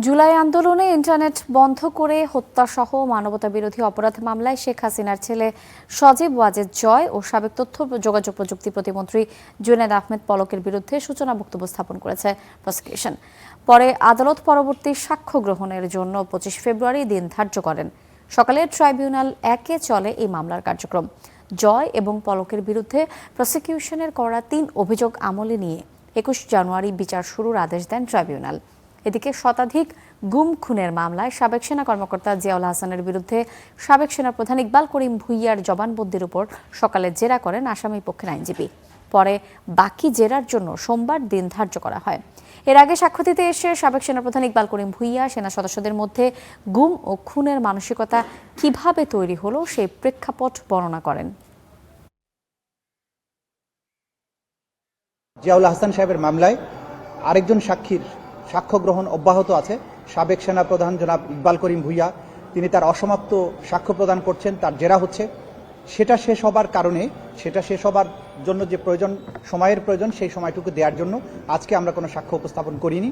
জুলাই আন্দোলনে ইন্টারনেট বন্ধ করে হত্যাসহ মানবতাবিরোধী অপরাধ মামলায় শেখ হাসিনার ছেলে সজীব ওয়াজেদ জয় ও সাবেক তথ্য যোগাযোগ প্রযুক্তি প্রতিমন্ত্রী জুনায়েদ আহমেদ পলকের বিরুদ্ধে সূচনা বক্তব্য স্থাপন করেছে প্রসিকিউশন। পরে আদালত পরবর্তী সাক্ষ্য গ্রহণের জন্য 25 ফেব্রুয়ারি দিন ধার্য করেন। সকালে ট্রাইব্যুনাল 1-এ চলে এই মামলার কার্যক্রম। জয় এবং পলকের বিরুদ্ধে প্রসিকিউশনের করা 3 অভিযোগ আমলে নিয়ে 21 জানুয়ারি বিচার শুরুর আদেশ দেন ট্রাইব্যুনাল। এদিকে শতাধিক গুম খুনের মামলায় সাবেক সেনা কর্মকর্তা জিয়াউল হাসানের বিরুদ্ধে সাবেক সেনাপ্রধান ইকবাল করিম ভূঁইয়ার জবানবন্দির উপর সকালে জেরা করেন আসামি পক্ষের আইনজীবী। পরে বাকি জেরার জন্য সোমবার দিন ধার্য করা হয়। এর আগে সাক্ষ্য দিতে এসে সাবেক সেনাপ্রধান ইকবাল করিম ভূঁইয়া সেনা সদস্যদের মধ্যে গুম ও খুনের মানসিকতা কিভাবে তৈরি হলো সেই প্রেক্ষাপট বর্ণনা করেন। জিয়াউল হাসান সাহেবের মামলায় আরেকজন সাক্ষীর সাক্ষ্য গ্রহণ অব্যাহত আছে। সাবেক সেনাপ্রধান জনাব ইকবাল করিম ভূঁইয়া তিনি তার অসমাপ্ত সাক্ষ্য প্রদান করছেন, তার জেরা হচ্ছে। সেটা শেষ হবার কারণে, সেটা শেষ হবার জন্য যে সময়ের প্রয়োজন সেই সময়টুকু দেওয়ার জন্য আজকে আমরা কোনো সাক্ষ্য উপস্থাপন করিনি।